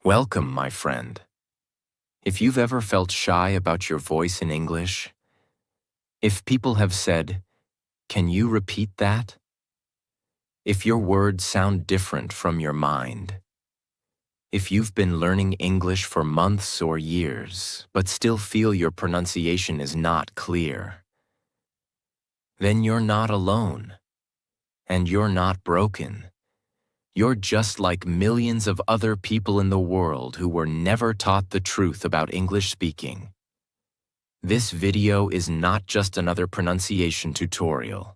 Welcome, my friend. If you've ever felt shy about your voice in English, if people have said, "Can you repeat that?" If your words sound different from your mind, if you've been learning English for months or years, but still feel your pronunciation is not clear, then you're not alone, and you're not broken. You're just like millions of other people in the world who were never taught the truth about English speaking. This video is not just another pronunciation tutorial.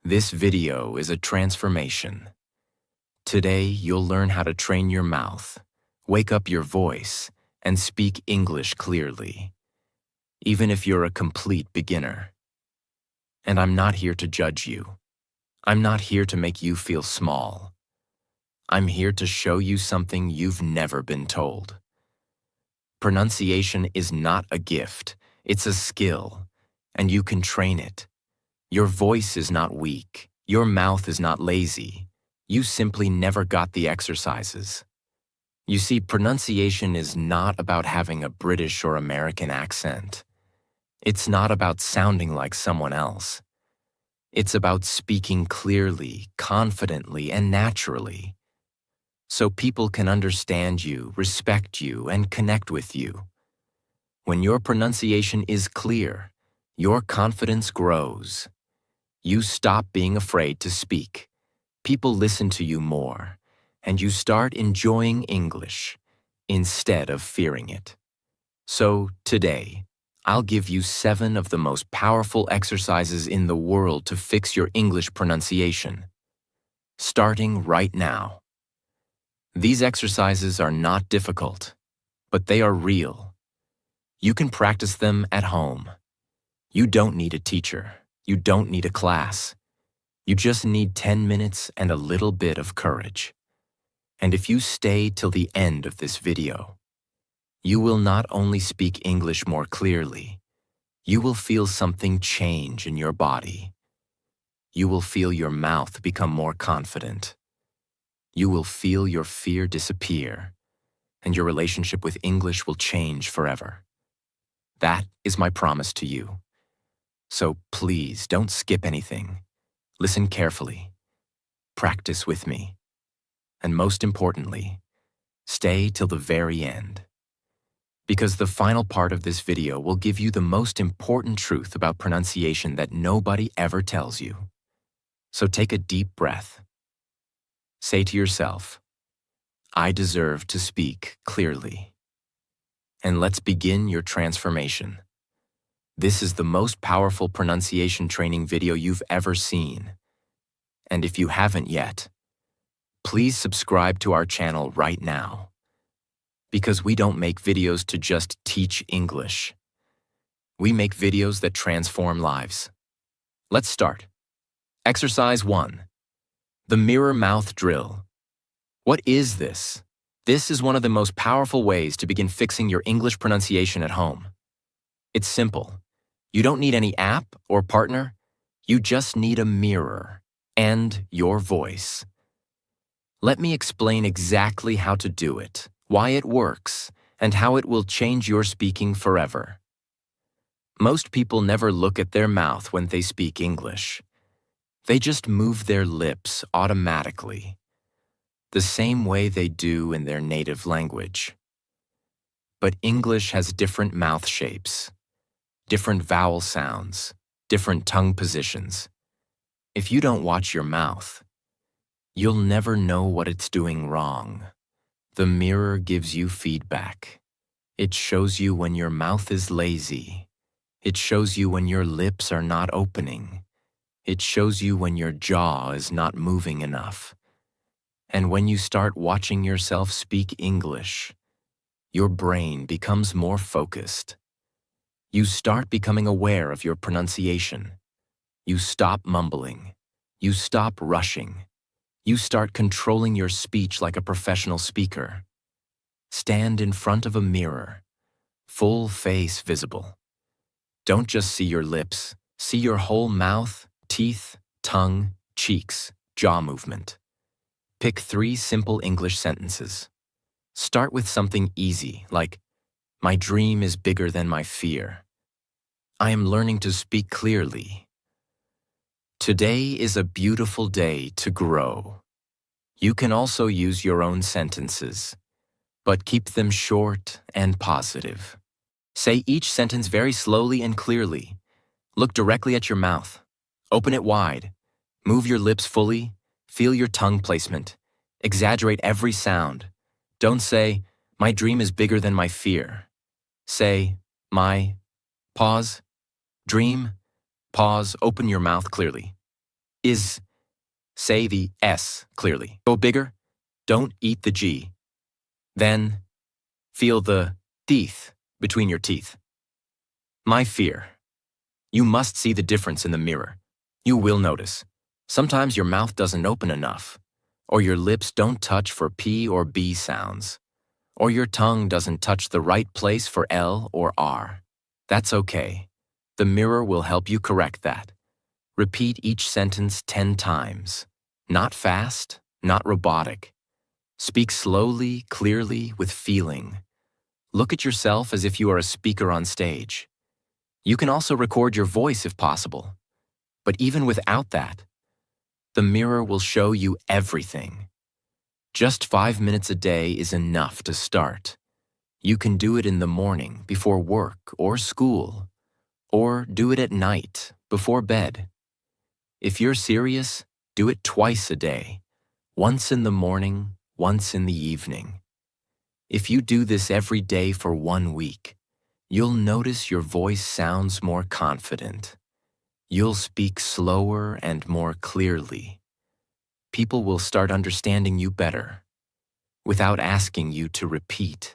This video is a transformation. Today, you'll learn how to train your mouth, wake up your voice, and speak English clearly, even if you're a complete beginner. And I'm not here to judge you. I'm not here to make you feel small. I'm here to show you something you've never been told. Pronunciation is not a gift, it's a skill, and you can train it. Your voice is not weak, your mouth is not lazy. You simply never got the exercises. You see, pronunciation is not about having a British or American accent. It's not about sounding like someone else. It's about speaking clearly, confidently, and naturally, so people can understand you, respect you, and connect with you. When your pronunciation is clear, your confidence grows. You stop being afraid to speak. People listen to you more, and you start enjoying English instead of fearing it. So today, I'll give you 7 of the most powerful exercises in the world to fix your English pronunciation, starting right now. These exercises are not difficult, but they are real. You can practice them at home. You don't need a teacher. You don't need a class. You just need 10 minutes and a little bit of courage. And if you stay till the end of this video, you will not only speak English more clearly, you will feel something change in your body. You will feel your mouth become more confident. You will feel your fear disappear, and your relationship with English will change forever. That is my promise to you. So please don't skip anything. Listen carefully. Practice with me. And most importantly, stay till the very end. Because the final part of this video will give you the most important truth about pronunciation that nobody ever tells you. So take a deep breath. Say to yourself, "I deserve to speak clearly." And let's begin your transformation. This is the most powerful pronunciation training video you've ever seen. And if you haven't yet, please subscribe to our channel right now. Because we don't make videos to just teach English. We make videos that transform lives. Let's start. Exercise 1. The mirror mouth drill. What is this? This is one of the most powerful ways to begin fixing your English pronunciation at home. It's simple. You don't need any app or partner. You just need a mirror and your voice. Let me explain exactly how to do it, why it works, and how it will change your speaking forever. Most people never look at their mouth when they speak English. They just move their lips automatically, the same way they do in their native language. But English has different mouth shapes, different vowel sounds, different tongue positions. If you don't watch your mouth, you'll never know what it's doing wrong. The mirror gives you feedback. It shows you when your mouth is lazy. It shows you when your lips are not opening. It shows you when your jaw is not moving enough. And when you start watching yourself speak English, your brain becomes more focused. You start becoming aware of your pronunciation. You stop mumbling. You stop rushing. You start controlling your speech like a professional speaker. Stand in front of a mirror, full face visible. Don't just see your lips, see your whole mouth, teeth, tongue, cheeks, jaw movement. Pick 3 simple English sentences. Start with something easy, like, my dream is bigger than my fear. I am learning to speak clearly. Today is a beautiful day to grow. You can also use your own sentences, but keep them short and positive. Say each sentence very slowly and clearly. Look directly at your mouth. Open it wide. Move your lips fully. Feel your tongue placement. Exaggerate every sound. Don't say, my dream is bigger than my fear. Say, my, pause, dream, pause, open your mouth clearly. Is, say the S clearly. Go bigger, don't eat the G. Then, feel the teeth between your teeth. My fear. You must see the difference in the mirror. You will notice. Sometimes your mouth doesn't open enough, or your lips don't touch for P or B sounds, or your tongue doesn't touch the right place for L or R. That's okay. The mirror will help you correct that. Repeat each sentence 10 times. Not fast, not robotic. Speak slowly, clearly, with feeling. Look at yourself as if you are a speaker on stage. You can also record your voice if possible. But even without that, the mirror will show you everything. Just 5 minutes a day is enough to start. You can do it in the morning before work or school, or do it at night before bed. If you're serious, do it twice a day, once in the morning, once in the evening. If you do this every day for 1 week, you'll notice your voice sounds more confident. You'll speak slower and more clearly. People will start understanding you better, without asking you to repeat.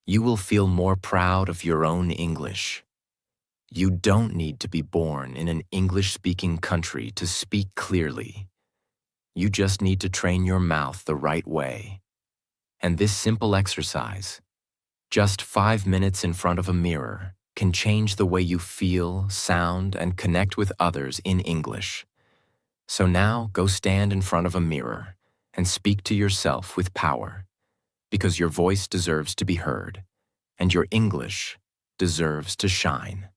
You will feel more proud of your own English. You don't need to be born in an English-speaking country to speak clearly. You just need to train your mouth the right way. And this simple exercise, just 5 minutes in front of a mirror, can change the way you feel, sound, and connect with others in English. So now go stand in front of a mirror and speak to yourself with power, because your voice deserves to be heard, and your English deserves to shine.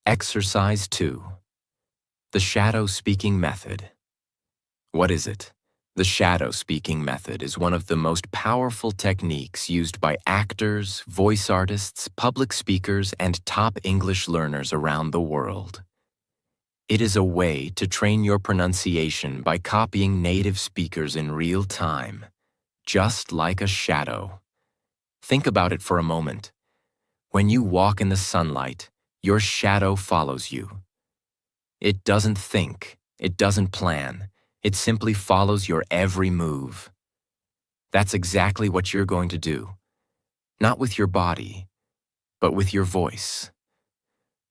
Exercise 2. The shadow speaking method. What is it? The shadow speaking method is one of the most powerful techniques used by actors, voice artists, public speakers, and top English learners around the world. It is a way to train your pronunciation by copying native speakers in real time, just like a shadow. Think about it for a moment. When you walk in the sunlight, your shadow follows you. It doesn't think, it doesn't plan, it simply follows your every move. That's exactly what you're going to do. Not with your body, but with your voice.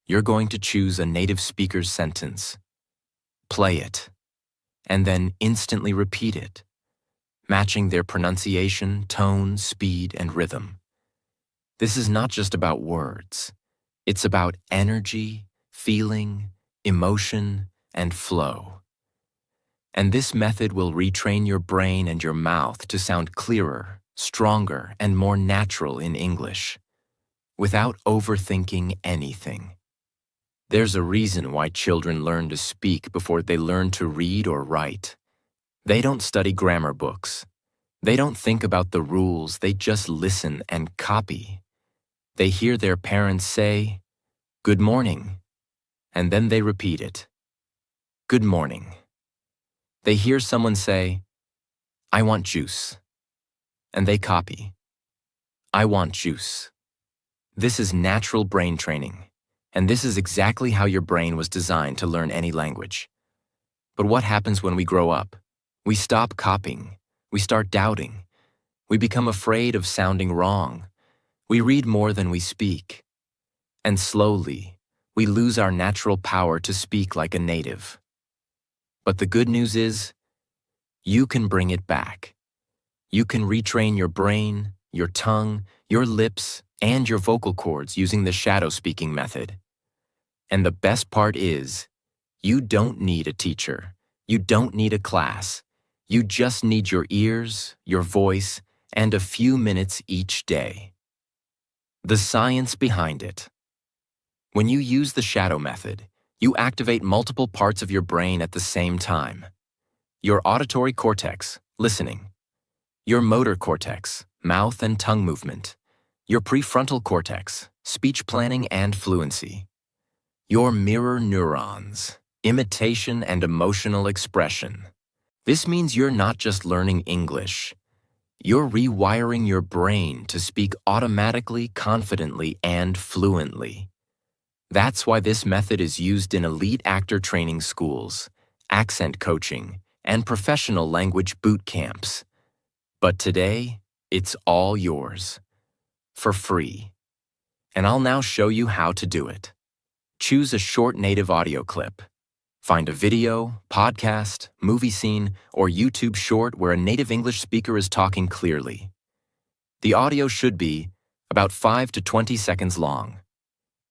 You're going to choose a native speaker's sentence, play it, and then instantly repeat it, matching their pronunciation, tone, speed, and rhythm. This is not just about words. It's about energy, feeling, emotion, and flow. And this method will retrain your brain and your mouth to sound clearer, stronger, and more natural in English, without overthinking anything. There's a reason why children learn to speak before they learn to read or write. They don't study grammar books. They don't think about the rules, they just listen and copy. They hear their parents say, "Good morning," and then they repeat it. "Good morning." They hear someone say, "I want juice," and they copy. "I want juice." This is natural brain training, and this is exactly how your brain was designed to learn any language. But what happens when we grow up? We stop copying. We start doubting. We become afraid of sounding wrong. We read more than we speak. And slowly, we lose our natural power to speak like a native. But the good news is, you can bring it back. You can retrain your brain, your tongue, your lips, and your vocal cords using the shadow speaking method. And the best part is, you don't need a teacher. You don't need a class. You just need your ears, your voice, and a few minutes each day. The science behind it. When you use the shadow method, you activate multiple parts of your brain at the same time. Your auditory cortex, listening. Your motor cortex, mouth and tongue movement. Your prefrontal cortex, speech planning and fluency. Your mirror neurons, imitation and emotional expression. This means you're not just learning English. You're rewiring your brain to speak automatically, confidently, and fluently. That's why this method is used in elite actor training schools, accent coaching, and professional language boot camps. But today, it's all yours, for free. And I'll now show you how to do it. Choose a short native audio clip. Find a video, podcast, movie scene, or YouTube short where a native English speaker is talking clearly. The audio should be about 5 to 20 seconds long.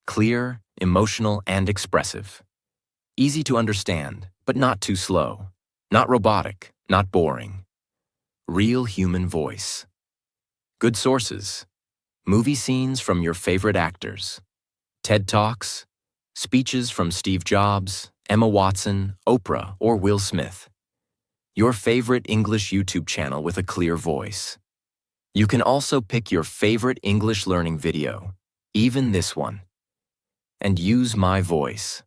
Clear, emotional, and expressive. Easy to understand, but not too slow. Not robotic, not boring. Real human voice. Good sources. Movie scenes from your favorite actors. TED Talks. Speeches from Steve Jobs, Emma Watson, Oprah, or Will Smith. Your favorite English YouTube channel with a clear voice. You can also pick your favorite English learning video, even this one, and use my voice.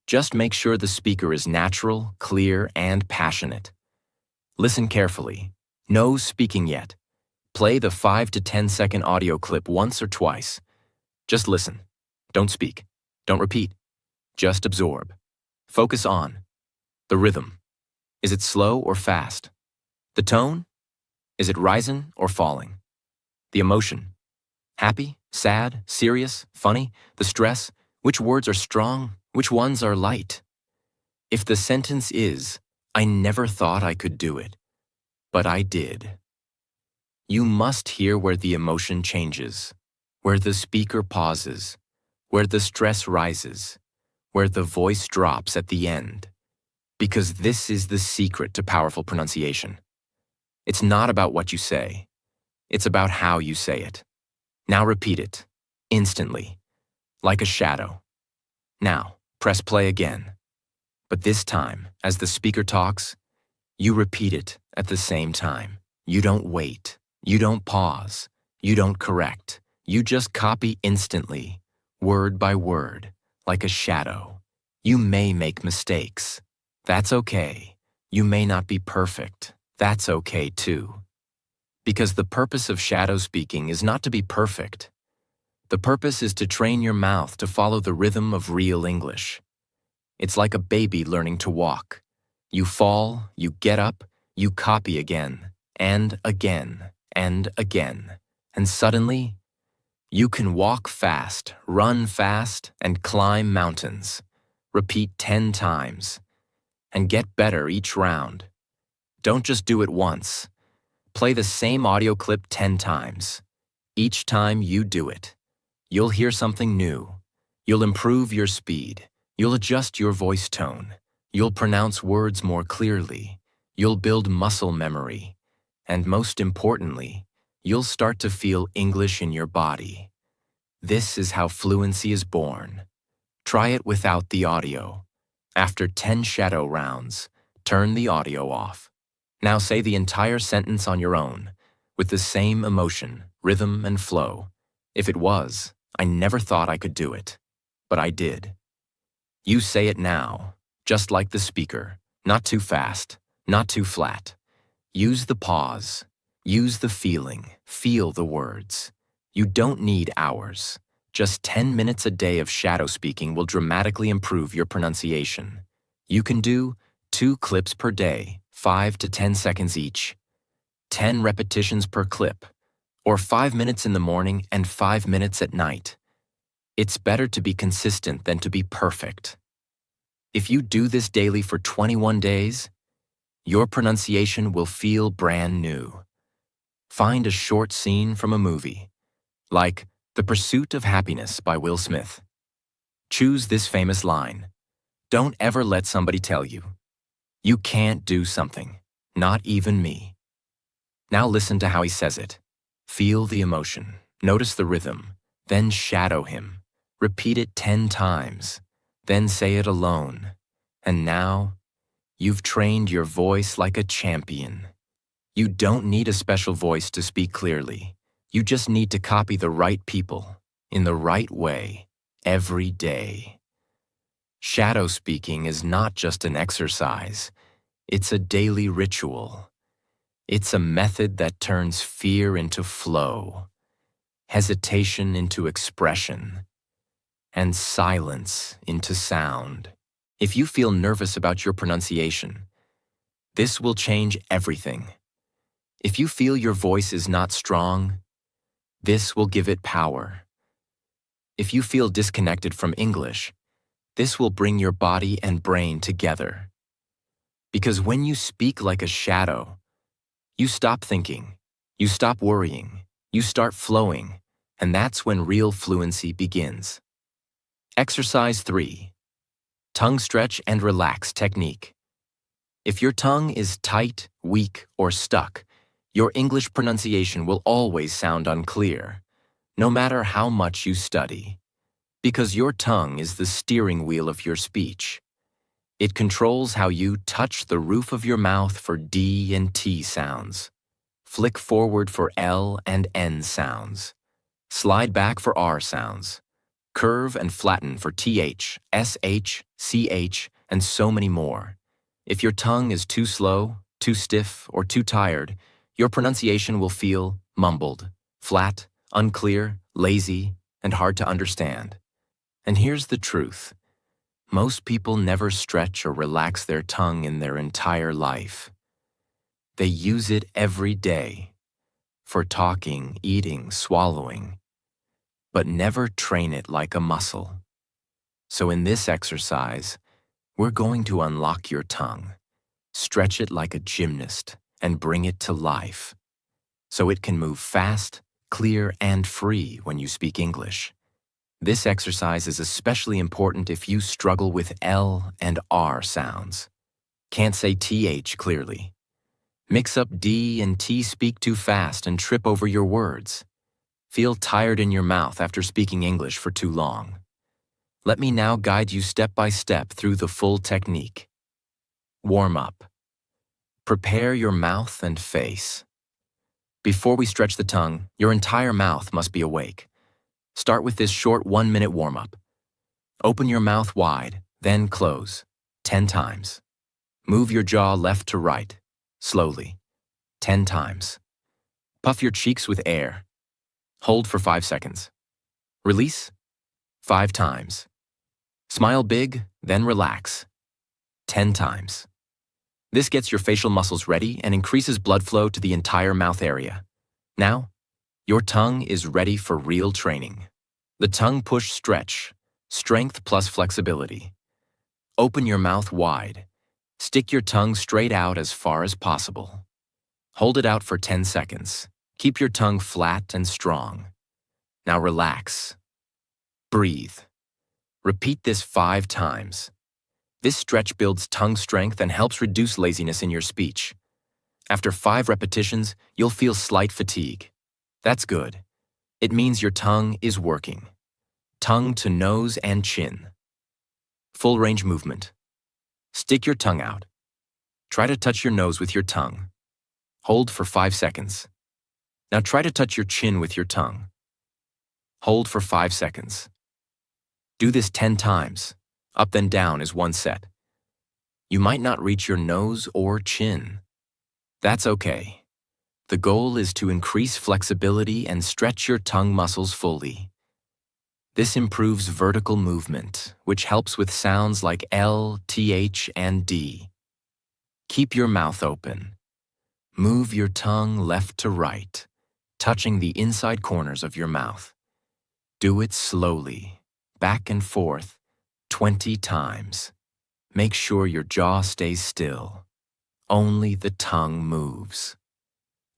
Just make sure the speaker is natural, clear, and passionate. Listen carefully. No speaking yet. Play the 5 to 10 second audio clip once or twice. Just listen. Don't speak. Don't repeat. Just absorb. Focus on the rhythm. Is it slow or fast? The tone? Is it rising or falling? The emotion. Happy, sad, serious, funny? The stress? Which words are strong? Which ones are light? If the sentence is, I never thought I could do it, but I did. You must hear where the emotion changes, where the speaker pauses, where the stress rises, where the voice drops at the end. Because this is the secret to powerful pronunciation. It's not about what you say. It's about how you say it. Now repeat it, instantly, like a shadow. Now, press play again. But this time, as the speaker talks, you repeat it at the same time. You don't wait. You don't pause. You don't correct. You just copy instantly, word by word, like a shadow. You may make mistakes. That's okay. You may not be perfect. That's okay too. Because the purpose of shadow speaking is not to be perfect. The purpose is to train your mouth to follow the rhythm of real English. It's like a baby learning to walk. You fall, you get up, you copy again, and again, and again. And suddenly, you can walk fast, run fast, and climb mountains. Repeat 10 times. And get better each round. Don't just do it once. Play the same audio clip 10 times. Each time you do it, you'll hear something new. You'll improve your speed. You'll adjust your voice tone. You'll pronounce words more clearly. You'll build muscle memory. And most importantly, you'll start to feel English in your body. This is how fluency is born. Try it without the audio. After 10 shadow rounds, turn the audio off. Now say the entire sentence on your own, with the same emotion, rhythm, and flow. If it was, I never thought I could do it, but I did. You say it now, just like the speaker, not too fast, not too flat. Use the pause, use the feeling, feel the words. You don't need hours. Just 10 minutes a day of shadow speaking will dramatically improve your pronunciation. You can do 2 clips per day, 5 to 10 seconds each, 10 repetitions per clip, or 5 minutes in the morning and 5 minutes at night. It's better to be consistent than to be perfect. If you do this daily for 21 days, your pronunciation will feel brand new. Find a short scene from a movie, like The Pursuit of Happiness by Will Smith. Choose this famous line. Don't ever let somebody tell you, you can't do something, not even me. Now listen to how he says it. Feel the emotion. Notice the rhythm. Then shadow him. Repeat it 10 times. Then say it alone. And now, you've trained your voice like a champion. You don't need a special voice to speak clearly. You just need to copy the right people, in the right way, every day. Shadow speaking is not just an exercise. It's a daily ritual. It's a method that turns fear into flow, hesitation into expression, and silence into sound. If you feel nervous about your pronunciation, this will change everything. If you feel your voice is not strong, this will give it power. If you feel disconnected from English, this will bring your body and brain together. Because when you speak like a shadow, you stop thinking, you stop worrying, you start flowing, and that's when real fluency begins. Exercise 3. Tongue stretch and relax technique. If your tongue is tight, weak, or stuck, your English pronunciation will always sound unclear, no matter how much you study. Because your tongue is the steering wheel of your speech. It controls how you touch the roof of your mouth for D and T sounds, flick forward for L and N sounds, slide back for R sounds, curve and flatten for TH, SH, CH, and so many more. If your tongue is too slow, too stiff, or too tired, your pronunciation will feel mumbled, flat, unclear, lazy, and hard to understand. And here's the truth. Most people never stretch or relax their tongue in their entire life. They use it every day for talking, eating, swallowing, but never train it like a muscle. So in this exercise, we're going to unlock your tongue, stretch it like a gymnast, and bring it to life, so it can move fast, clear, and free when you speak English. This exercise is especially important if you struggle with L and R sounds. Can't say TH clearly. Mix up D and T, speak too fast, and trip over your words. Feel tired in your mouth after speaking English for too long. Let me now guide you step by step through the full technique. Warm up. Prepare your mouth and face. Before we stretch the tongue, your entire mouth must be awake. Start with this short 1-minute warm-up. Open your mouth wide, then close, 10 times. Move your jaw left to right, slowly, 10 times. Puff your cheeks with air. Hold for 5 seconds. Release, 5 times. Smile big, then relax, 10 times. This gets your facial muscles ready and increases blood flow to the entire mouth area. Now, your tongue is ready for real training. The tongue push stretch, strength plus flexibility. Open your mouth wide. Stick your tongue straight out as far as possible. Hold it out for 10 seconds. Keep your tongue flat and strong. Now relax. Breathe. Repeat this 5 times. This stretch builds tongue strength and helps reduce laziness in your speech. After 5 repetitions, you'll feel slight fatigue. That's good. It means your tongue is working. Tongue to nose and chin. Full range movement. Stick your tongue out. Try to touch your nose with your tongue. Hold for 5 seconds. Now try to touch your chin with your tongue. Hold for 5 seconds. Do this 10 times. Up then down is 1 set. You might not reach your nose or chin. That's okay. The goal is to increase flexibility and stretch your tongue muscles fully. This improves vertical movement, which helps with sounds like L, TH, and D. Keep your mouth open. Move your tongue left to right, touching the inside corners of your mouth. Do it slowly, back and forth, 20 times. Make sure your jaw stays still. Only the tongue moves.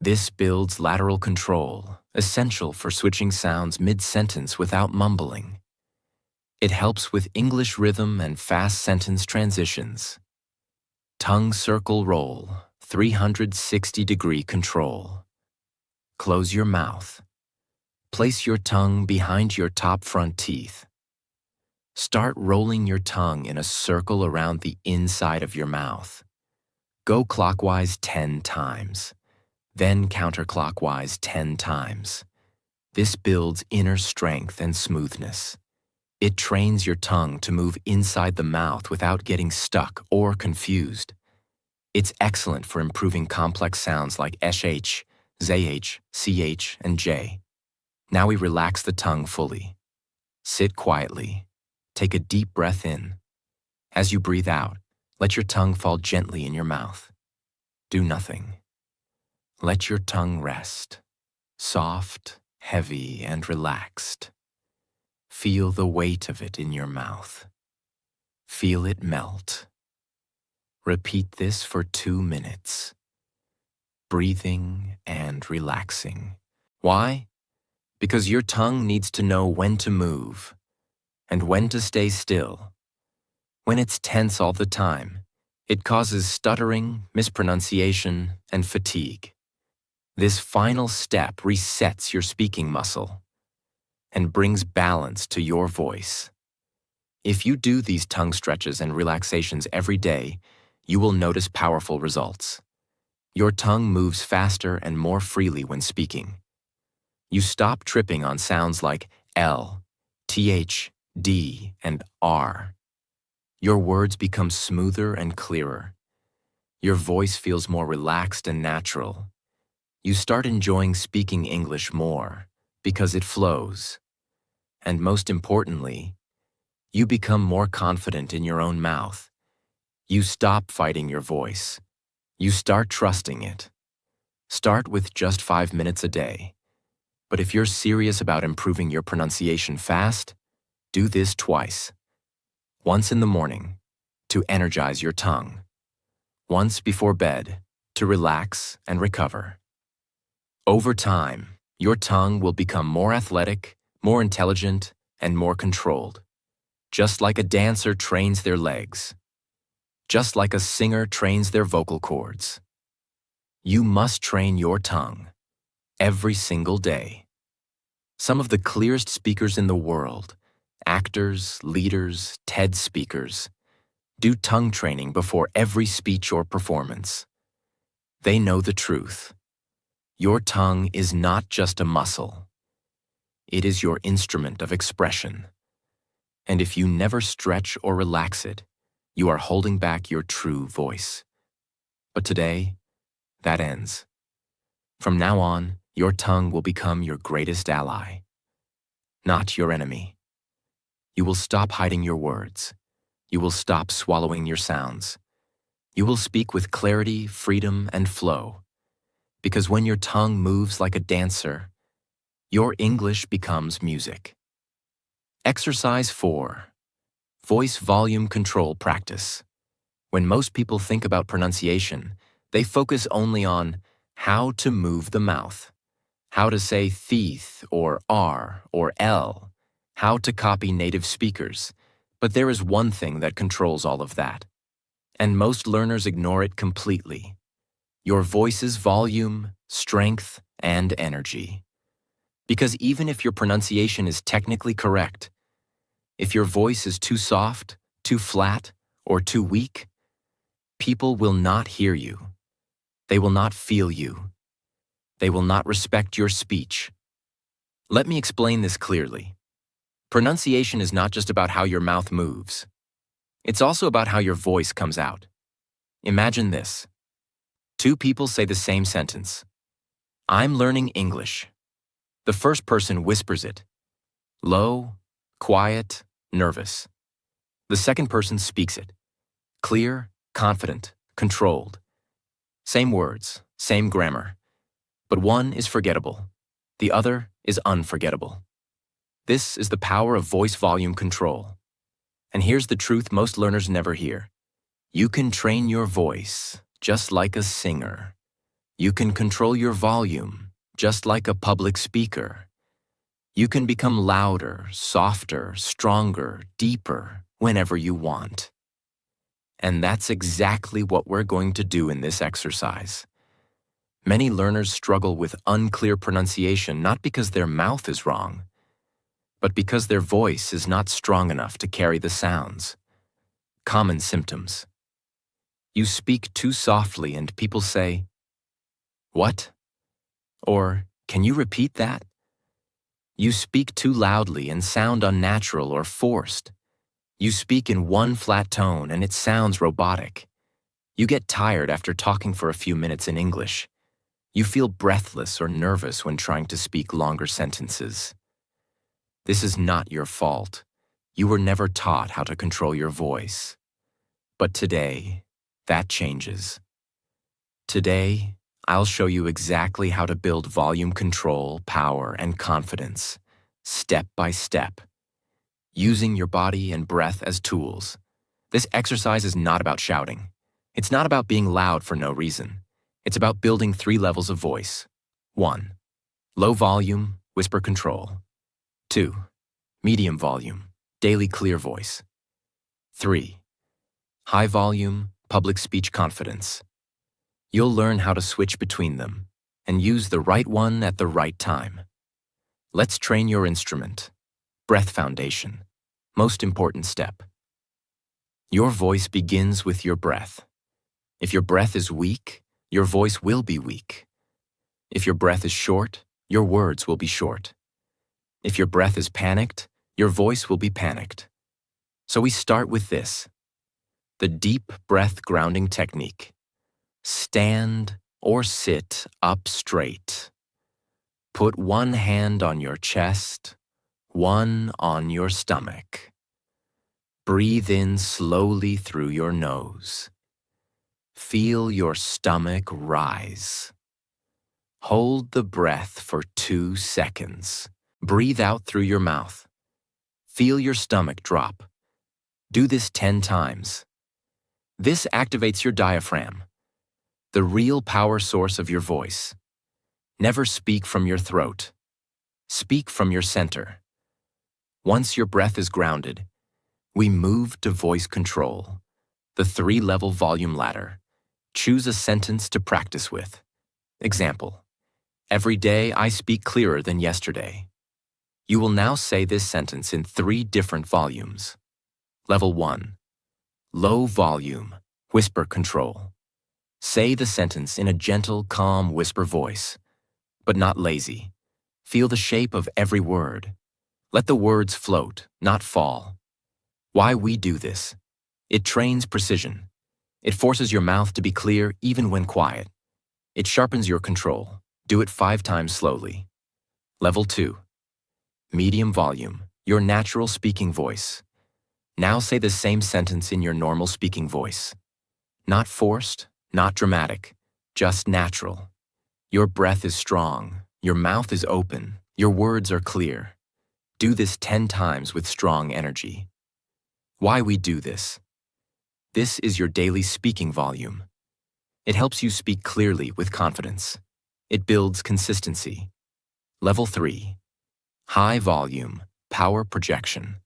This builds lateral control, essential for switching sounds mid-sentence without mumbling. It helps with English rhythm and fast sentence transitions. Tongue circle roll, 360-degree control. Close your mouth. Place your tongue behind your top front teeth. Start rolling your tongue in a circle around the inside of your mouth. Go clockwise 10 times, then counterclockwise 10 times. This builds inner strength and smoothness. It trains your tongue to move inside the mouth without getting stuck or confused. It's excellent for improving complex sounds like sh, zh, ch, and j. Now we relax the tongue fully. Sit quietly. Take a deep breath in. As you breathe out, let your tongue fall gently in your mouth. Do nothing. Let your tongue rest, soft, heavy, and relaxed. Feel the weight of it in your mouth. Feel it melt. Repeat this for 2 minutes. Breathing and relaxing. Why? Because your tongue needs to know when to move and when to stay still. When it's tense all the time, it causes stuttering, mispronunciation, and fatigue. This final step resets your speaking muscle and brings balance to your voice. If you do these tongue stretches and relaxations every day, you will notice powerful results. Your tongue moves faster and more freely when speaking. You stop tripping on sounds like L, TH, D, and R. Your words become smoother and clearer. Your voice feels more relaxed and natural. You start enjoying speaking English more because it flows. And most importantly, you become more confident in your own mouth. You stop fighting your voice. You start trusting it. Start with just 5 minutes a day. But if you're serious about improving your pronunciation fast, do this twice. Once in the morning, to energize your tongue. Once before bed, to relax and recover. Over time, your tongue will become more athletic, more intelligent, and more controlled. Just like a dancer trains their legs. Just like a singer trains their vocal cords. You must train your tongue every single day. Some of the clearest speakers in the world, actors, leaders, TED speakers, do tongue training before every speech or performance. They know the truth. Your tongue is not just a muscle. It is your instrument of expression. And if you never stretch or relax it, you are holding back your true voice. But today, that ends. From now on, your tongue will become your greatest ally, not your enemy. You will stop hiding your words. You will stop swallowing your sounds. You will speak with clarity, freedom, and flow. Because when your tongue moves like a dancer, your English becomes music. Exercise 4. Voice volume control practice. When most people think about pronunciation, they focus only on how to move the mouth, how to say teeth or R or L, how to copy native speakers. But there is one thing that controls all of that, and most learners ignore it completely. Your voice's volume, strength, and energy. Because even if your pronunciation is technically correct, if your voice is too soft, too flat, or too weak, people will not hear you. They will not feel you. They will not respect your speech. Let me explain this clearly. Pronunciation is not just about how your mouth moves. It's also about how your voice comes out. Imagine this. 2 people say the same sentence. I'm learning English. The first person whispers it. Low, quiet, nervous. The second person speaks it. Clear, confident, controlled. Same words, same grammar. But one is forgettable. The other is unforgettable. This is the power of voice volume control. And here's the truth most learners never hear. You can train your voice just like a singer. You can control your volume just like a public speaker. You can become louder, softer, stronger, deeper whenever you want. And that's exactly what we're going to do in this exercise. Many learners struggle with unclear pronunciation not because their mouth is wrong, but because their voice is not strong enough to carry the sounds. Common symptoms. You speak too softly and people say, "What?" Or, "Can you repeat that?" You speak too loudly and sound unnatural or forced. You speak in one flat tone and it sounds robotic. You get tired after talking for a few minutes in English. You feel breathless or nervous when trying to speak longer sentences. This is not your fault. You were never taught how to control your voice. But today, that changes. Today, I'll show you exactly how to build volume control, power, and confidence, step by step, using your body and breath as tools. This exercise is not about shouting. It's not about being loud for no reason. It's about building 3 levels of voice. 1. Low volume, whisper control. 2. Medium volume, daily clear voice. 3. High volume, public speech confidence. You'll learn how to switch between them and use the right one at the right time. Let's train your instrument. Breath foundation. Most important step. Your voice begins with your breath. If your breath is weak, your voice will be weak. If your breath is short, your words will be short. If your breath is panicked, your voice will be panicked. So we start with this. The deep breath grounding technique. Stand or sit up straight. Put one hand on your chest, one on your stomach. Breathe in slowly through your nose. Feel your stomach rise. Hold the breath for 2 seconds. Breathe out through your mouth. Feel your stomach drop. Do this 10 times. This activates your diaphragm, the real power source of your voice. Never speak from your throat. Speak from your center. Once your breath is grounded, we move to voice control, the 3-level volume ladder. Choose a sentence to practice with. Example: every day I speak clearer than yesterday. You will now say this sentence in 3 different volumes. Level 1. Low volume, whisper control. Say the sentence in a gentle, calm whisper voice, but not lazy. Feel the shape of every word. Let the words float, not fall. Why we do this? It trains precision. It forces your mouth to be clear even when quiet. It sharpens your control. Do it 5 times slowly. Level 2. Medium volume, your natural speaking voice. Now say the same sentence in your normal speaking voice. Not forced, not dramatic, just natural. Your breath is strong, your mouth is open, your words are clear. Do this 10 times with strong energy. Why we do this? This is your daily speaking volume. It helps you speak clearly with confidence. It builds consistency. Level 3. High volume, power projection.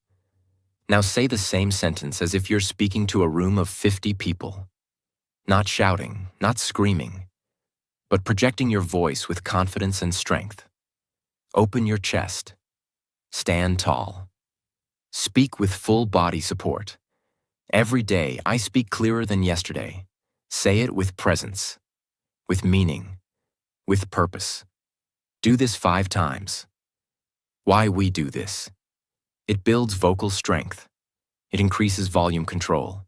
Now say the same sentence as if you're speaking to a room of 50 people. Not shouting, not screaming, but projecting your voice with confidence and strength. Open your chest. Stand tall. Speak with full body support. Every day I speak clearer than yesterday. Say it with presence, with meaning, with purpose. Do this 5 times. Why we do this? It builds vocal strength. It increases volume control.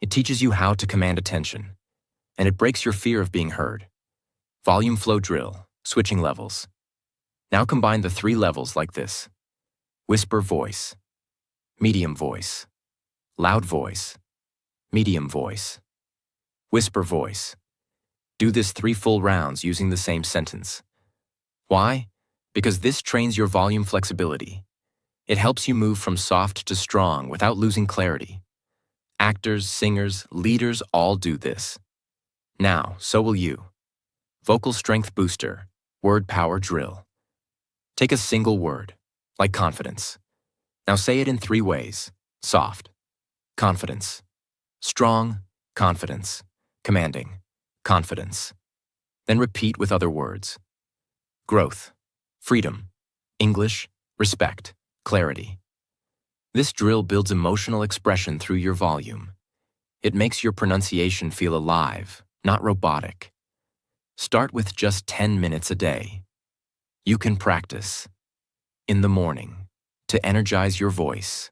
It teaches you how to command attention. And it breaks your fear of being heard. Volume flow drill, switching levels. Now combine the 3 levels like this. Whisper voice, medium voice, loud voice, medium voice, whisper voice. Do this 3 full rounds using the same sentence. Why? Because this trains your volume flexibility. It helps you move from soft to strong without losing clarity. Actors, singers, leaders all do this. Now, so will you. Vocal strength booster, word power drill. Take a single word, like confidence. Now say it in 3 ways. Soft, confidence. Strong, confidence. Commanding, confidence. Then repeat with other words. Growth, freedom, English, respect, clarity. This drill builds emotional expression through your volume. It makes your pronunciation feel alive, not robotic. Start with just 10 minutes a day. You can practice. In the morning, to energize your voice.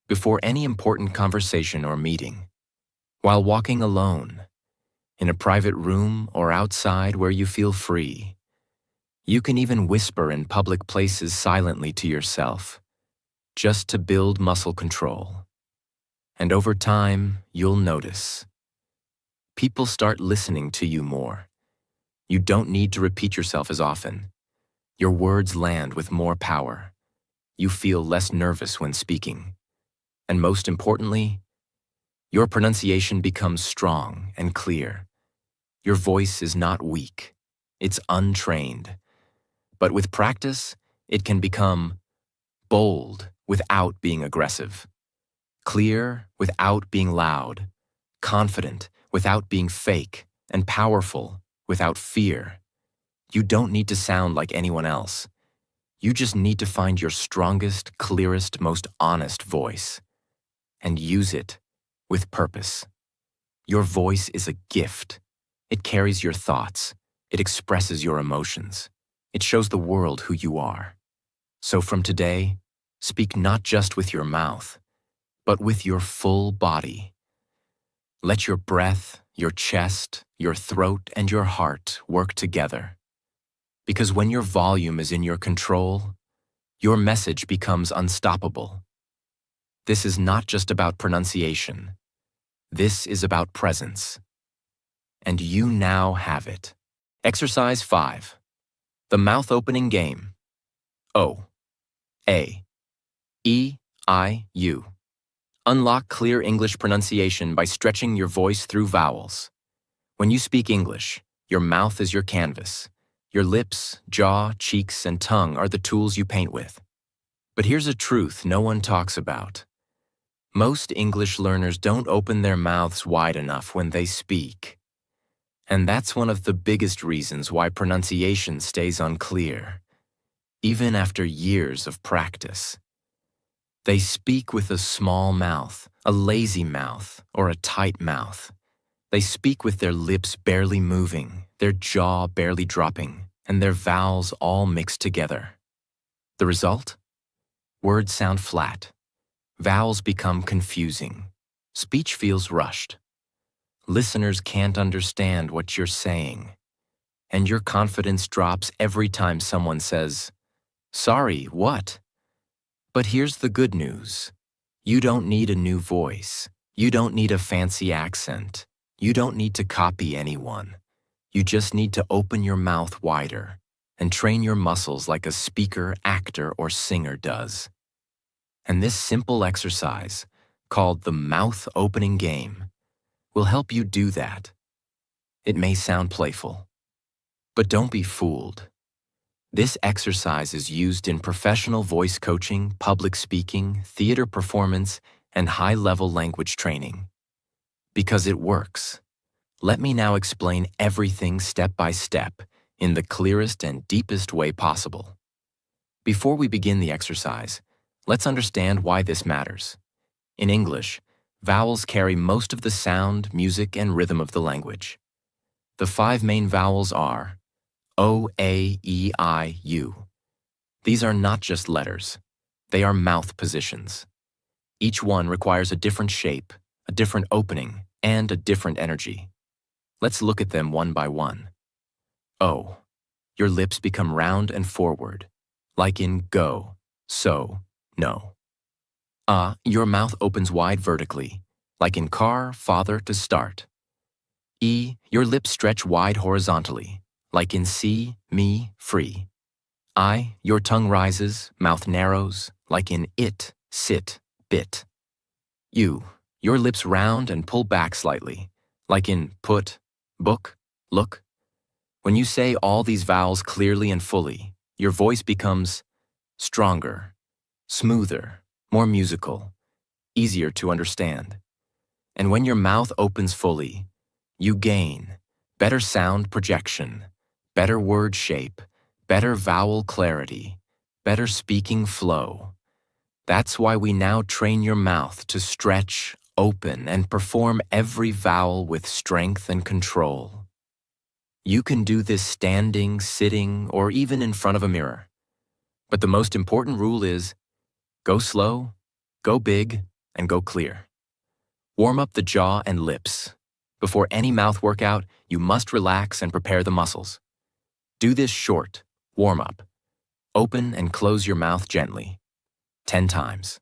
Before any important conversation or meeting. While walking alone. In a private room or outside where you feel free. You can even whisper in public places silently to yourself, just to build muscle control. And over time, you'll notice. People start listening to you more. You don't need to repeat yourself as often. Your words land with more power. You feel less nervous when speaking. And most importantly, your pronunciation becomes strong and clear. Your voice is not weak. It's untrained. But with practice, it can become bold without being aggressive, clear without being loud, confident without being fake, and powerful without fear. You don't need to sound like anyone else. You just need to find your strongest, clearest, most honest voice and use it with purpose. Your voice is a gift. It carries your thoughts. It expresses your emotions. It shows the world who you are. So from today, speak not just with your mouth, but with your full body. Let your breath, your chest, your throat, and your heart work together. Because when your volume is in your control, your message becomes unstoppable. This is not just about pronunciation. This is about presence. And you now have it. Exercise 5. The mouth opening game. O, A, E, I, U. Unlock clear English pronunciation by stretching your voice through vowels. When you speak English, your mouth is your canvas. Your lips, jaw, cheeks, and tongue are the tools you paint with. But here's a truth no one talks about. Most English learners don't open their mouths wide enough when they speak. And that's one of the biggest reasons why pronunciation stays unclear, even after years of practice. They speak with a small mouth, a lazy mouth, or a tight mouth. They speak with their lips barely moving, their jaw barely dropping, and their vowels all mixed together. The result? Words sound flat. Vowels become confusing. Speech feels rushed. Listeners can't understand what you're saying. And your confidence drops every time someone says, "Sorry, what?" But here's the good news. You don't need a new voice. You don't need a fancy accent. You don't need to copy anyone. You just need to open your mouth wider and train your muscles like a speaker, actor, or singer does. And this simple exercise, called the mouth opening game, will help you do that. It may sound playful, but don't be fooled. This exercise is used in professional voice coaching, public speaking, theater performance, and high-level language training. Because it works. Let me now explain everything step by step in the clearest and deepest way possible. Before we begin the exercise, let's understand why this matters. In English, vowels carry most of the sound, music, and rhythm of the language. The 5 main vowels are O, A, E, I, U. These are not just letters. They are mouth positions. Each one requires a different shape, a different opening, and a different energy. Let's look at them one by one. O. Your lips become round and forward, like in go, so, no. Your mouth opens wide vertically, like in car, father to start. E. Your lips stretch wide horizontally, like in see, me, free. I. Your tongue rises, mouth narrows, like in it, sit, bit. U. Your lips round and pull back slightly, like in put, book, look. When you say all these vowels clearly and fully, your voice becomes stronger, smoother, more musical, easier to understand. And when your mouth opens fully, you gain, better sound projection, better word shape, better vowel clarity, better speaking flow. That's why we now train your mouth to stretch, open, and perform every vowel with strength and control. You can do this standing, sitting, or even in front of a mirror. But the most important rule is go slow, go big, and go clear. Warm up the jaw and lips. Before any mouth workout, you must relax and prepare the muscles. Do this short, warm up. Open and close your mouth gently. 10 times.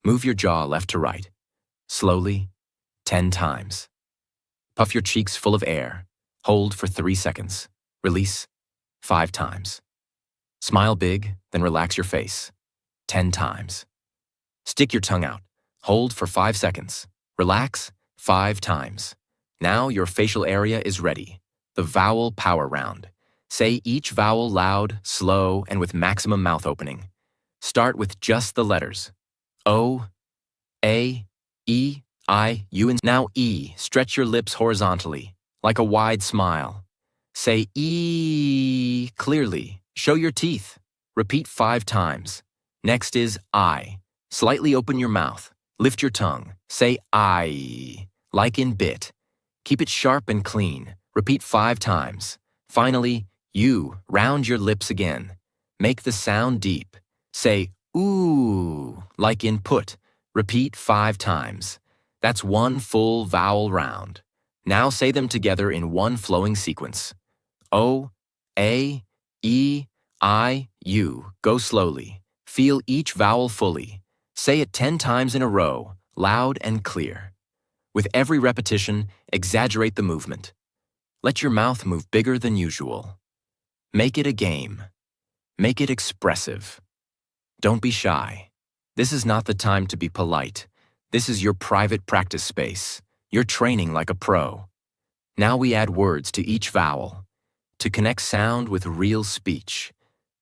Move your jaw left to right. Slowly, 10 times. Puff your cheeks full of air. Hold for 3 seconds. Release 5 times. Smile big, then relax your face. 10 times. Stick your tongue out. Hold for 5 seconds. Relax 5 times. Now your facial area is ready. The vowel power round. Say each vowel loud, slow, and with maximum mouth opening. Start with just the letters. O, A, E, I, U, and now E. Stretch your lips horizontally, like a wide smile. Say E clearly. Show your teeth. Repeat 5 times. Next is I. Slightly open your mouth. Lift your tongue. Say I, like in bit. Keep it sharp and clean. Repeat 5 times. Finally, U. Round your lips again. Make the sound deep. Say ooh, like in put. Repeat 5 times. That's one full vowel round. Now say them together in one flowing sequence. O, A, E, I, U. Go slowly. Feel each vowel fully. Say it 10 times in a row, loud and clear. With every repetition, exaggerate the movement. Let your mouth move bigger than usual. Make it a game. Make it expressive. Don't be shy. This is not the time to be polite. This is your private practice space. You're training like a pro. Now we add words to each vowel. To connect sound with real speech,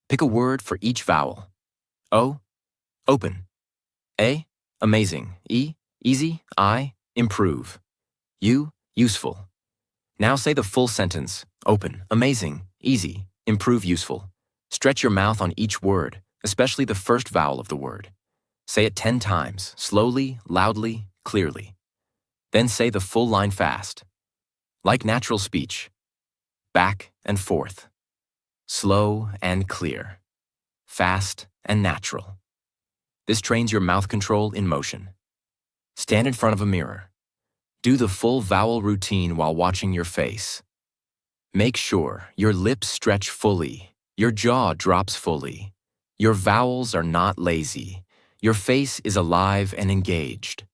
pick a word for each vowel. O, open. A, amazing. E, easy. I, improve. U, useful. Now say the full sentence. Open, amazing, easy, improve, useful. Stretch your mouth on each word, especially the first vowel of the word. Say it 10 times, slowly, loudly, clearly. Then say the full line fast. Like natural speech. Back and forth. Slow and clear. Fast and natural. This trains your mouth control in motion. Stand in front of a mirror. Do the full vowel routine while watching your face. Make sure your lips stretch fully, your jaw drops fully. Your vowels are not lazy. Your face is alive and engaged.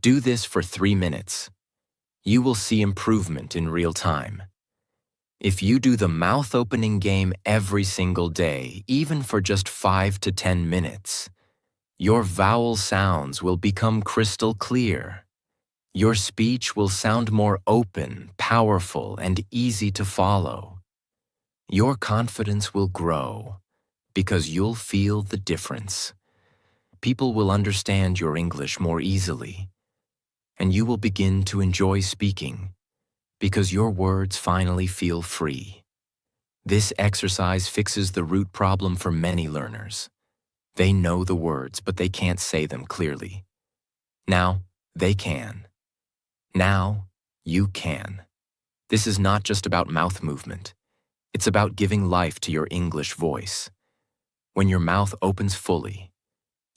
Do this for 3 minutes. You will see improvement in real time. If you do the mouth opening game every single day, even for just 5 to 10 minutes, your vowel sounds will become crystal clear. Your speech will sound more open, powerful, and easy to follow. Your confidence will grow because you'll feel the difference. People will understand your English more easily, and you will begin to enjoy speaking because your words finally feel free. This exercise fixes the root problem for many learners. They know the words, but they can't say them clearly. Now, they can. Now, you can. This is not just about mouth movement. It's about giving life to your English voice. When your mouth opens fully,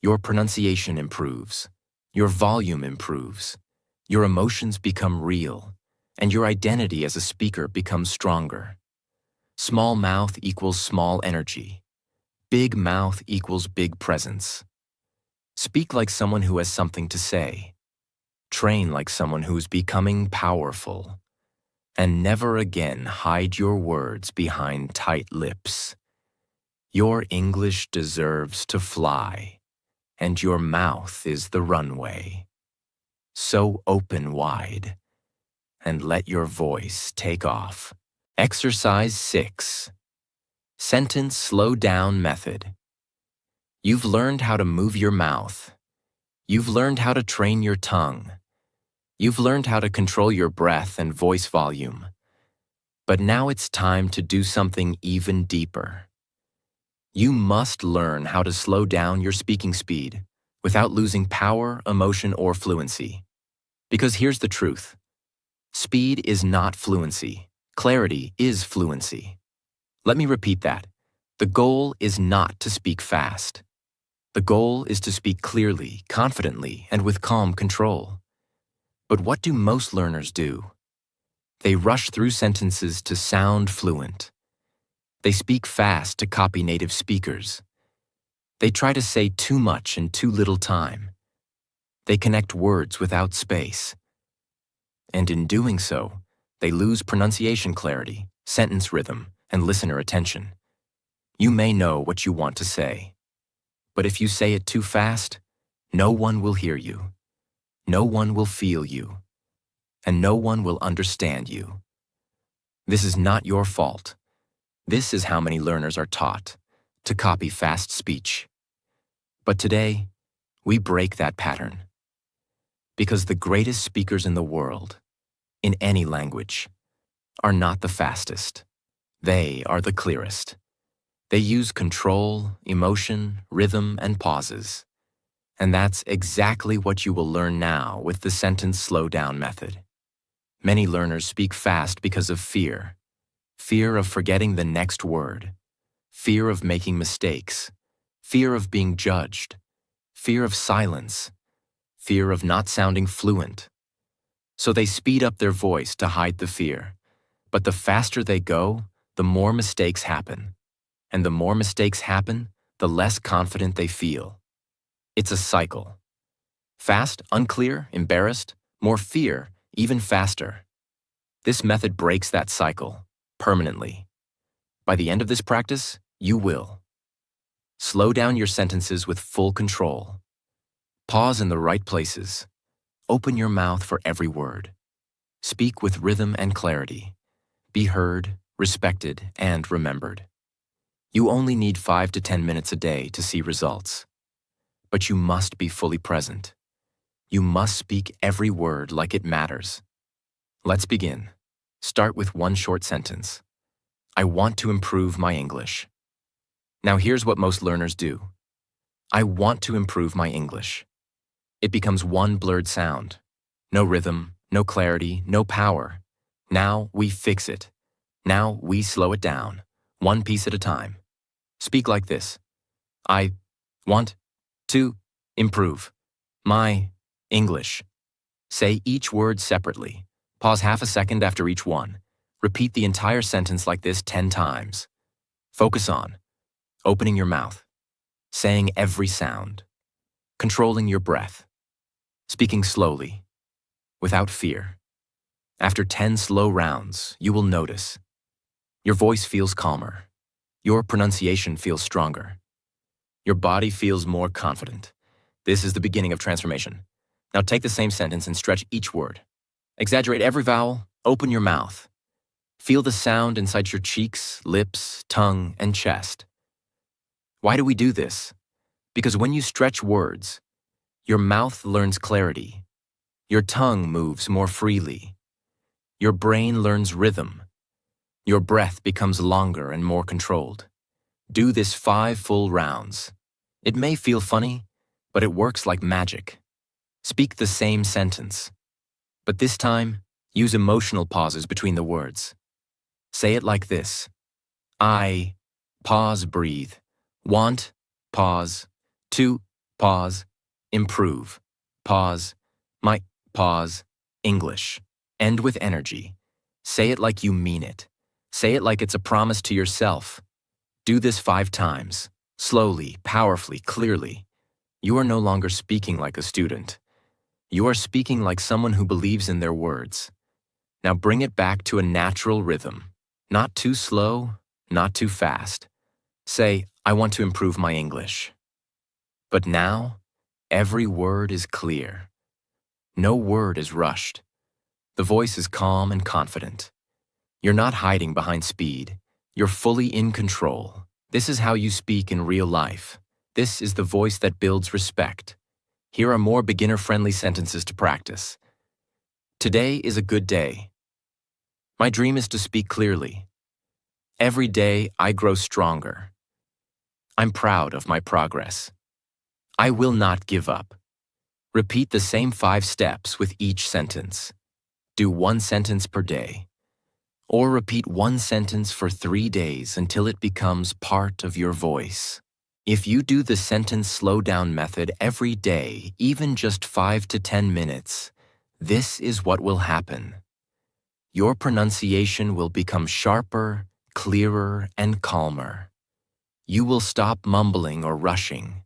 your pronunciation improves, your volume improves, your emotions become real, and your identity as a speaker becomes stronger. Small mouth equals small energy. Big mouth equals big presence. Speak like someone who has something to say. Train like someone who's becoming powerful. And never again hide your words behind tight lips. Your English deserves to fly, and your mouth is the runway. So open wide, and let your voice take off. Exercise 6. Sentence slow down method. You've learned how to move your mouth. You've learned how to train your tongue. You've learned how to control your breath and voice volume. But now it's time to do something even deeper. You must learn how to slow down your speaking speed without losing power, emotion, or fluency. Because here's the truth. Speed is not fluency. Clarity is fluency. Let me repeat that. The goal is not to speak fast. The goal is to speak clearly, confidently, and with calm control. But what do most learners do? They rush through sentences to sound fluent. They speak fast to copy native speakers. They try to say too much in too little time. They connect words without space. And in doing so, they lose pronunciation clarity, sentence rhythm, and listener attention. You may know what you want to say, but if you say it too fast, no one will hear you, no one will feel you, and no one will understand you. This is not your fault. This is how many learners are taught, to copy fast speech. But today, we break that pattern. Because the greatest speakers in the world, in any language, are not the fastest. They are the clearest. They use control, emotion, rhythm, and pauses. And that's exactly what you will learn now with the sentence slow-down method. Many learners speak fast because of fear. Fear of forgetting the next word. Fear of making mistakes. Fear of being judged. Fear of silence. Fear of not sounding fluent. So they speed up their voice to hide the fear. But the faster they go, the more mistakes happen. And the more mistakes happen, the less confident they feel. It's a cycle. Fast, unclear, embarrassed, more fear, even faster. This method breaks that cycle, permanently. By the end of this practice, you will. Slow down your sentences with full control. Pause in the right places. Open your mouth for every word. Speak with rhythm and clarity. Be heard, respected, and remembered. You only need 5 to 10 minutes a day to see results. But you must be fully present. You must speak every word like it matters. Let's begin. Start with one short sentence. I want to improve my English. Now here's what most learners do. I want to improve my English. It becomes one blurred sound. No rhythm, no clarity, no power. Now we fix it. Now we slow it down, one piece at a time. Speak like this. I want to improve my English. Say each word separately. Pause half a second after each one. Repeat the entire sentence like this 10 times. Focus on opening your mouth, saying every sound, controlling your breath, speaking slowly, without fear. After 10 slow rounds, you will notice your voice feels calmer, your pronunciation feels stronger, your body feels more confident. This is the beginning of transformation. Now take the same sentence and stretch each word. Exaggerate every vowel, open your mouth. Feel the sound inside your cheeks, lips, tongue, and chest. Why do we do this? Because when you stretch words, your mouth learns clarity, your tongue moves more freely, your brain learns rhythm, your breath becomes longer and more controlled. Do this 5 full rounds. It may feel funny, but it works like magic. Speak the same sentence, but this time, use emotional pauses between the words. Say it like this. I, pause, breathe. Want, pause. To, pause. Improve, pause. My, pause. English. End with energy. Say it like you mean it. Say it like it's a promise to yourself. Do this 5 times. Slowly, powerfully, clearly. You are no longer speaking like a student. You are speaking like someone who believes in their words. Now bring it back to a natural rhythm. Not too slow, not too fast. Say, I want to improve my English. But now, every word is clear. No word is rushed. The voice is calm and confident. You're not hiding behind speed. You're fully in control. This is how you speak in real life. This is the voice that builds respect. Here are more beginner-friendly sentences to practice. Today is a good day. My dream is to speak clearly. Every day, I grow stronger. I'm proud of my progress. I will not give up. Repeat the same 5 steps with each sentence. Do 1 sentence per day. Or repeat 1 sentence for 3 days until it becomes part of your voice. If you do the sentence slow down method every day, even just 5 to 10 minutes, this is what will happen. Your pronunciation will become sharper, clearer, and calmer. You will stop mumbling or rushing.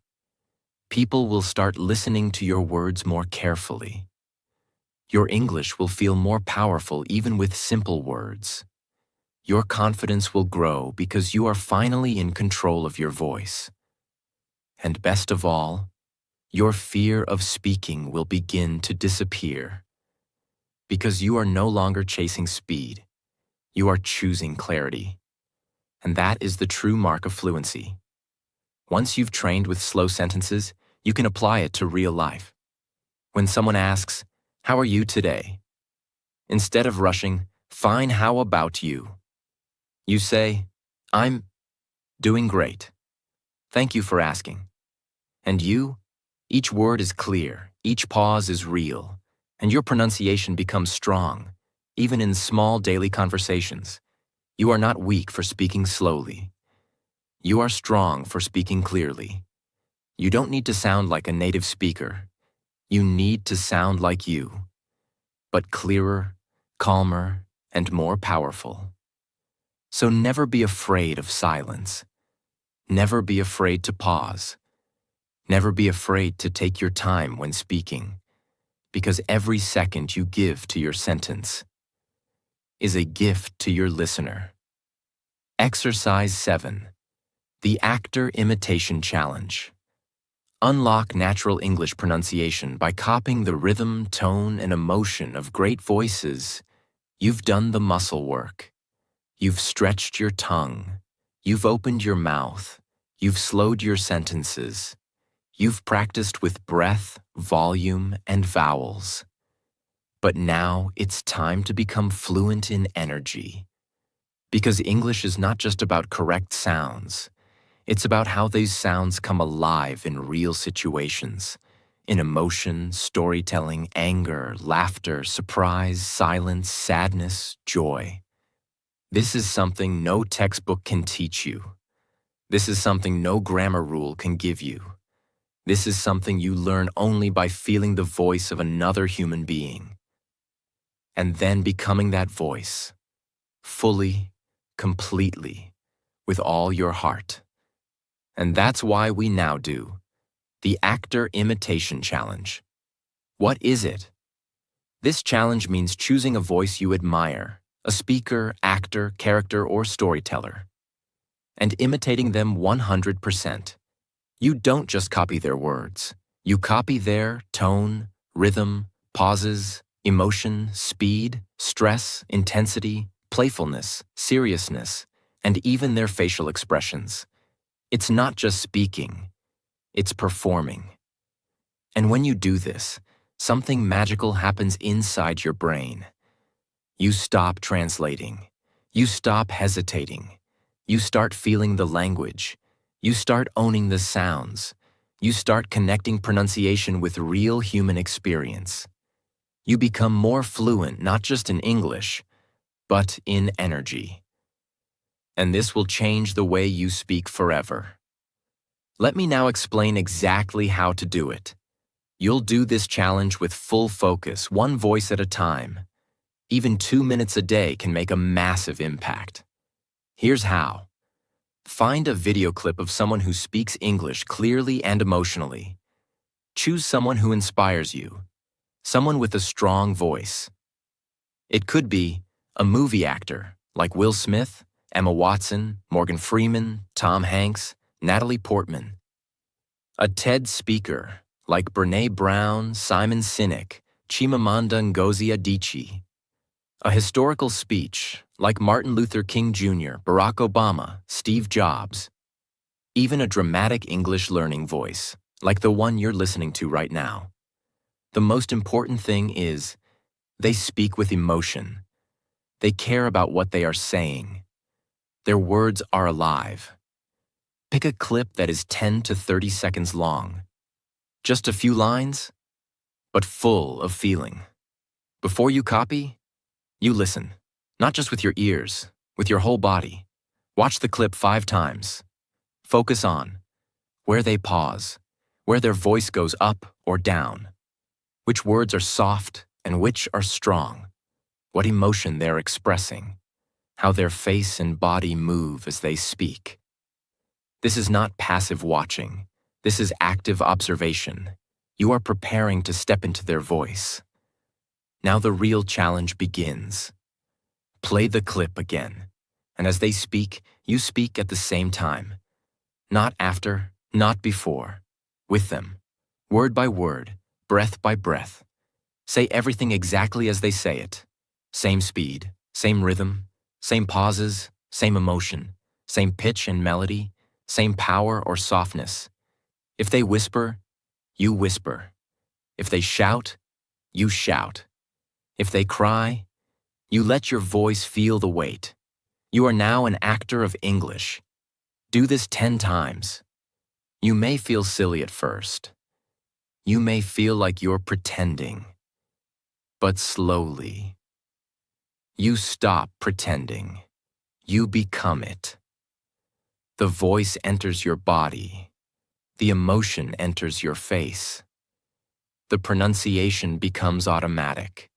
People will start listening to your words more carefully. Your English will feel more powerful even with simple words. Your confidence will grow because you are finally in control of your voice. And best of all, your fear of speaking will begin to disappear. Because you are no longer chasing speed, you are choosing clarity. And that is the true mark of fluency. Once you've trained with slow sentences, you can apply it to real life. When someone asks, "How are you today?" Instead of rushing, "Fine, how about you?" You say, "I'm doing great. Thank you for asking." And you? Each word is clear, each pause is real, and your pronunciation becomes strong, even in small daily conversations. You are not weak for speaking slowly. You are strong for speaking clearly. You don't need to sound like a native speaker. You need to sound like you, but clearer, calmer, and more powerful. So never be afraid of silence. Never be afraid to pause. Never be afraid to take your time when speaking, because every second you give to your sentence is a gift to your listener. Exercise 7. The Actor Imitation Challenge. Unlock natural English pronunciation by copying the rhythm, tone, and emotion of great voices. You've done the muscle work. You've stretched your tongue. You've opened your mouth. You've slowed your sentences. You've practiced with breath, volume, and vowels. But now it's time to become fluent in energy. Because English is not just about correct sounds. It's about how these sounds come alive in real situations, in emotion, storytelling, anger, laughter, surprise, silence, sadness, joy. This is something no textbook can teach you. This is something no grammar rule can give you. This is something you learn only by feeling the voice of another human being. And then becoming that voice, fully, completely, with all your heart. And that's why we now do the Actor Imitation Challenge. What is it? This challenge means choosing a voice you admire, a speaker, actor, character, or storyteller, and imitating them 100%. You don't just copy their words. You copy their tone, rhythm, pauses, emotion, speed, stress, intensity, playfulness, seriousness, and even their facial expressions. It's not just speaking, it's performing. And when you do this, something magical happens inside your brain. You stop translating. You stop hesitating. You start feeling the language. You start owning the sounds. You start connecting pronunciation with real human experience. You become more fluent not just in English, but in energy. And this will change the way you speak forever. Let me now explain exactly how to do it. You'll do this challenge with full focus, one voice at a time. Even 2 minutes a day can make a massive impact. Here's how. Find a video clip of someone who speaks English clearly and emotionally. Choose someone who inspires you, someone with a strong voice. It could be a movie actor like Will Smith, Emma Watson, Morgan Freeman, Tom Hanks, Natalie Portman. A TED speaker like Brené Brown, Simon Sinek, Chimamanda Ngozi Adichie. A historical speech like Martin Luther King Jr., Barack Obama, Steve Jobs. Even a dramatic English learning voice like the one you're listening to right now. The most important thing is they speak with emotion. They care about what they are saying. Their words are alive. Pick a clip that is 10 to 30 seconds long. Just a few lines, but full of feeling. Before you copy, you listen. Not just with your ears, with your whole body. Watch the clip 5 times. Focus on where they pause, where their voice goes up or down, which words are soft and which are strong, what emotion they're expressing, how their face and body move as they speak. This is not passive watching. This is active observation. You are preparing to step into their voice. Now the real challenge begins. Play the clip again, and as they speak, you speak at the same time. Not after, not before. With them. Word by word, breath by breath. Say everything exactly as they say it. Same speed, same rhythm, same pauses, same emotion, same pitch and melody, same power or softness. If they whisper, you whisper. If they shout, you shout. If they cry, you let your voice feel the weight. You are now an actor of English. Do this 10 times. You may feel silly at first. You may feel like you're pretending. But slowly, you stop pretending. You become it. The voice enters your body. The emotion enters your face. The pronunciation becomes automatic.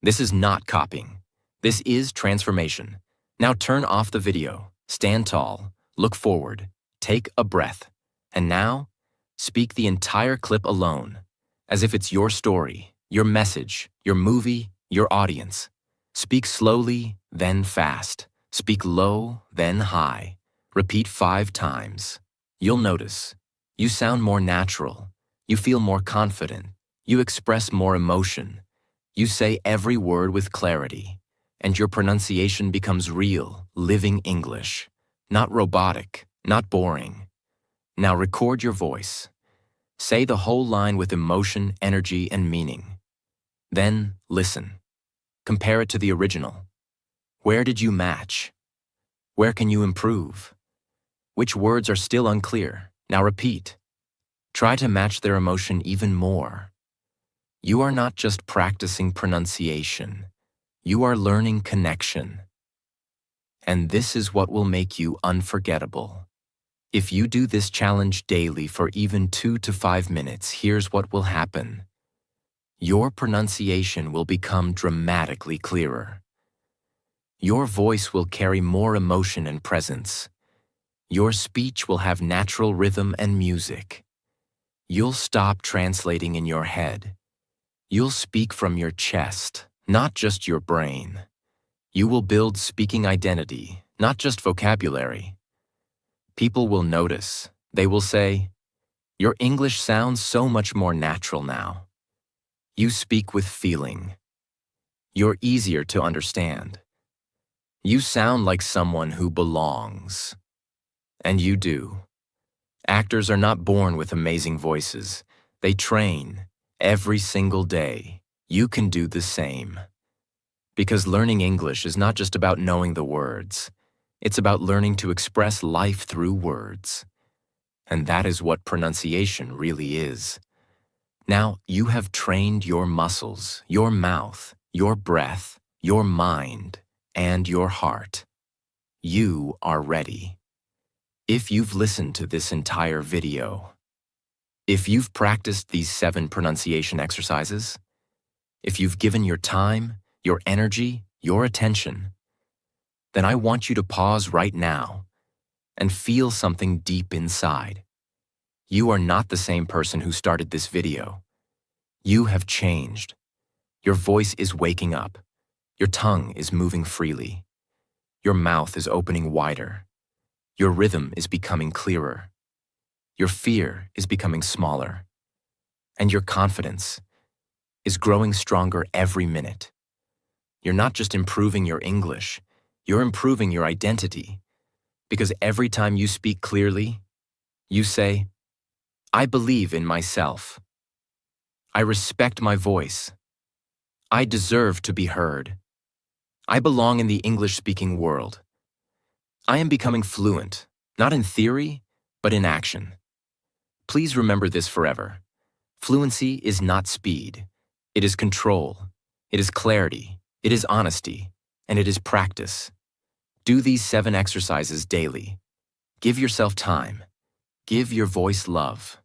This is not copying. This is transformation. Now turn off the video, stand tall, look forward, take a breath, and now speak the entire clip alone, as if it's your story, your message, your movie, your audience. Speak slowly, then fast. Speak low, then high. Repeat 5 times. You'll notice. You sound more natural. You feel more confident. You express more emotion. You say every word with clarity. And your pronunciation becomes real, living English. Not robotic, not boring. Now record your voice. Say the whole line with emotion, energy, and meaning. Then listen. Compare it to the original. Where did you match? Where can you improve? Which words are still unclear? Now repeat. Try to match their emotion even more. You are not just practicing pronunciation. You are learning connection. And this is what will make you unforgettable. If you do this challenge daily for even 2 to 5 minutes, here's what will happen. Your pronunciation will become dramatically clearer. Your voice will carry more emotion and presence. Your speech will have natural rhythm and music. You'll stop translating in your head. You'll speak from your chest, not just your brain. You will build speaking identity, not just vocabulary. People will notice. They will say, "Your English sounds so much more natural now. You speak with feeling. You're easier to understand. You sound like someone who belongs." And you do. Actors are not born with amazing voices. They train every single day. You can do the same. Because learning English is not just about knowing the words. It's about learning to express life through words. And that is what pronunciation really is. Now, you have trained your muscles, your mouth, your breath, your mind, and your heart. You are ready. If you've listened to this entire video, if you've practiced these 7 pronunciation exercises, if you've given your time, your energy, your attention, then I want you to pause right now and feel something deep inside. You are not the same person who started this video. You have changed. Your voice is waking up. Your tongue is moving freely. Your mouth is opening wider. Your rhythm is becoming clearer. Your fear is becoming smaller. And your confidence is growing stronger every minute. You're not just improving your English, you're improving your identity. Because every time you speak clearly, you say, "I believe in myself. I respect my voice. I deserve to be heard. I belong in the English-speaking world. I am becoming fluent, not in theory, but in action. Please remember this forever. Fluency is not speed. It is control. It is clarity. It is honesty. And it is practice. Do these 7 exercises daily. Give yourself time. Give your voice love.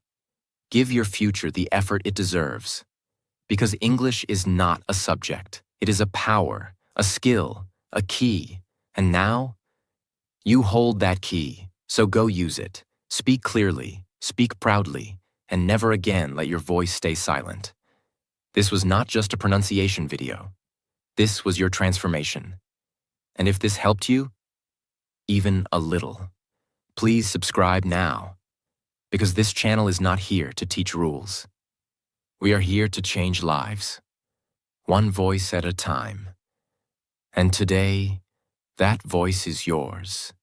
Give your future the effort it deserves. Because English is not a subject. It is a power, a skill, a key. And now, you hold that key, so go use it. Speak clearly, speak proudly, and never again let your voice stay silent. This was not just a pronunciation video. This was your transformation. And if this helped you, even a little, please subscribe now, because this channel is not here to teach rules. We are here to change lives, one voice at a time. And today, that voice is yours.